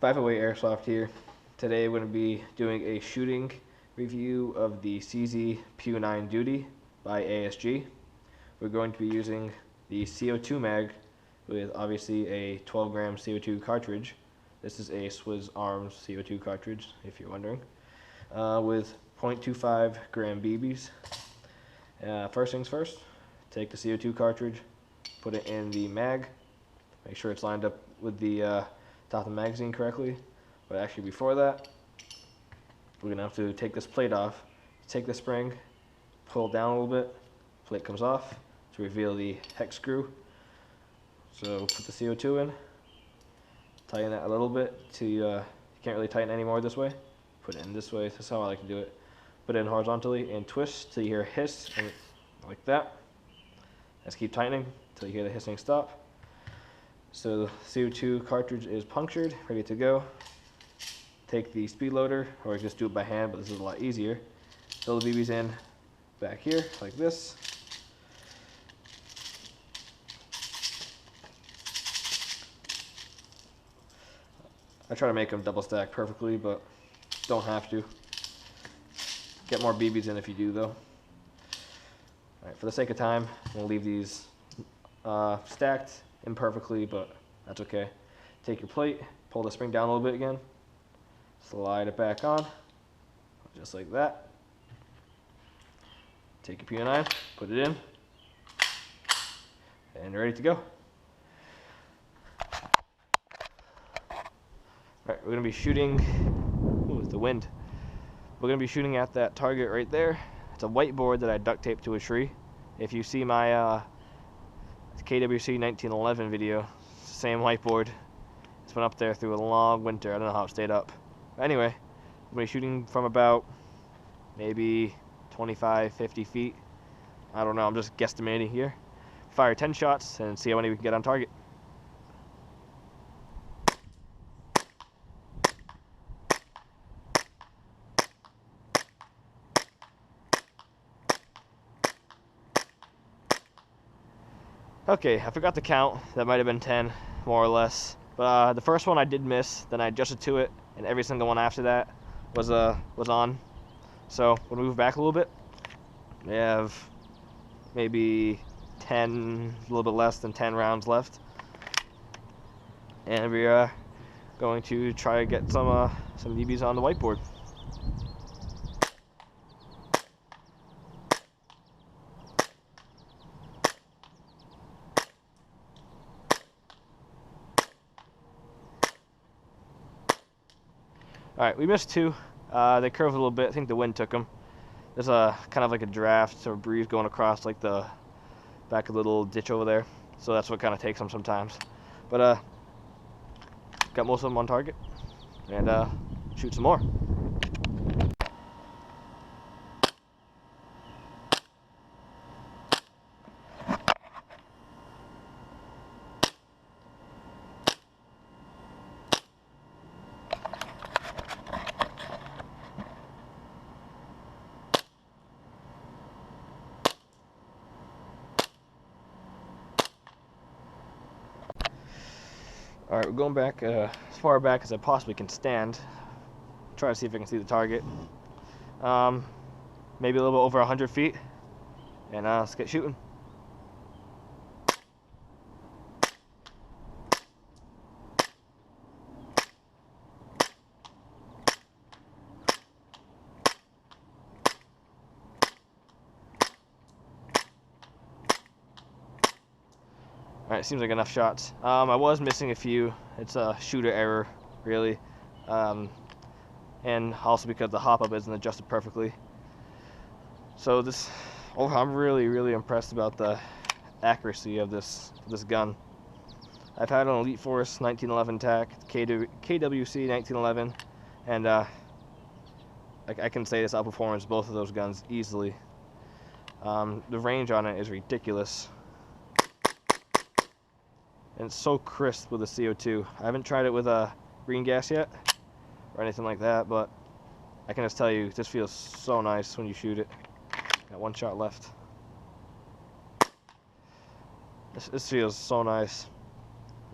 508 Airsoft here. Today we're going to be doing a shooting review of the CZ P-09 Duty by ASG. We're going to be using the CO2 mag with obviously a 12 gram CO2 cartridge. This is a Swiss Arms CO2 cartridge, if you're wondering, with 0.25 gram BBs. First things first, take the CO2 cartridge, put it in the mag, make sure it's lined up with the top of the magazine correctly. But actually before that, we're going to have to take this plate off. Take the spring, pull down a little bit, plate comes off to reveal the hex screw. So put the CO2 in, tighten that a little bit till you can't really tighten anymore this way. Put it in this way, that's how I like to do it. Put it in horizontally and twist till you hear a hiss, and like that. Let's keep tightening till you hear the hissing stop. So the CO2 cartridge is punctured, ready to go. Take the speed loader, or just do it by hand, but this is a lot easier. Fill the BBs in back here, like this. I try to make them double stack perfectly, but don't have to. Get more BBs in if you do, though. Alright, for the sake of time, I'm going to leave these stacked imperfectly, but that's okay. Take your plate, pull the spring down a little bit again, slide it back on, just like that. Take your P-09, put it in, and you're ready to go. Alright, we're going to be shooting, ooh, the wind. We're going to be shooting at that target right there. It's a whiteboard that I duct taped to a tree. If you see my KWC 1911 video, it's the same whiteboard. It's been up there through a long winter. I don't know how it stayed up. But anyway, I'm going to be shooting from about maybe 25, 50 feet. I don't know, I'm just guesstimating here. Fire 10 shots and see how many we can get on target. Okay, I forgot to count. That might have been 10, more or less. But the first one I did miss, then I adjusted to it, and every single one after that was on. So we'll move back a little bit. We have maybe 10, a little bit less than 10 rounds left. And we are going to try to get some DBs on the whiteboard. Alright, we missed two. They curved a little bit. I think the wind took them. There's a kind of like a draft or breeze going across like the back of the little ditch over there. So that's what kind of takes them sometimes. But got most of them on target. And shoot some more. Alright, we're going back as far back as I possibly can stand. Try to see if I can see the target. Maybe a little bit over 100 feet. And let's get shooting. Alright, seems like enough shots. I was missing a few. It's a shooter error, really. And also because the hop-up isn't adjusted perfectly. So I'm really impressed about the accuracy of this gun. I've had an Elite Force 1911 TAC, KWC 1911, and I can say this outperforms both of those guns easily. The range on it is ridiculous. And it's so crisp with the CO2. I haven't tried it with green gas yet, or anything like that, but I can just tell you, this feels so nice when you shoot it. Got one shot left. This feels so nice.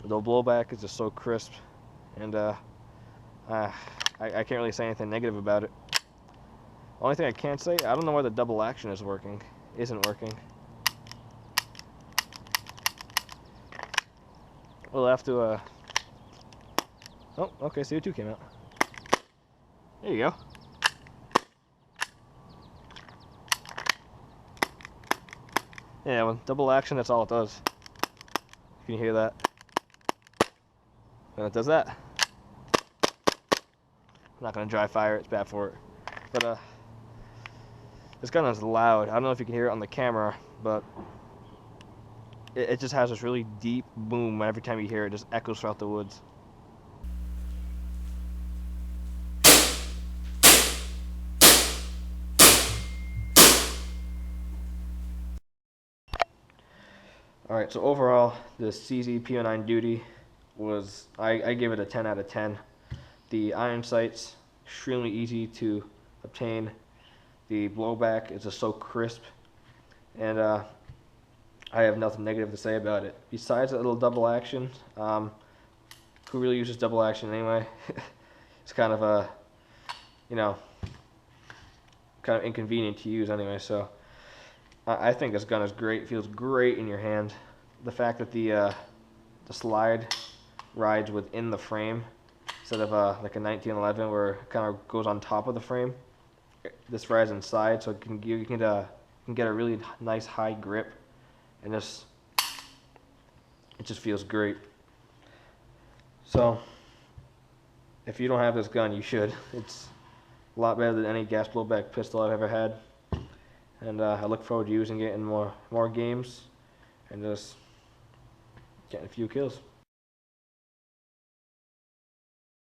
The blowback is just so crisp, and I can't really say anything negative about it. Only thing I can say, I don't know why the double action isn't working. We'll have to, oh, okay, CO2 came out. There you go. Yeah, well, double action, that's all it does. Can you hear that? And it does that. I'm not gonna dry fire, it's bad for it. But this gun is loud. I don't know if you can hear it on the camera, but it just has this really deep boom. Every time you hear it, it just echoes throughout the woods. Alright, so overall, the CZ P-09 Duty was, I gave it a 10 out of 10. The iron sights, extremely easy to obtain. The blowback is just so crisp, and I have nothing negative to say about it. Besides that little double action, who really uses double action anyway? It's kind of a, kind of inconvenient to use anyway, so I think this gun is great. It feels great in your hand. The fact that the slide rides within the frame instead of like a 1911 where it kind of goes on top of the frame. This rides inside, so you can get a really nice high grip, and it just feels great. So if you don't have this gun, you should. It's a lot better than any gas blowback pistol I've ever had, and I look forward to using it in more games and just getting a few kills.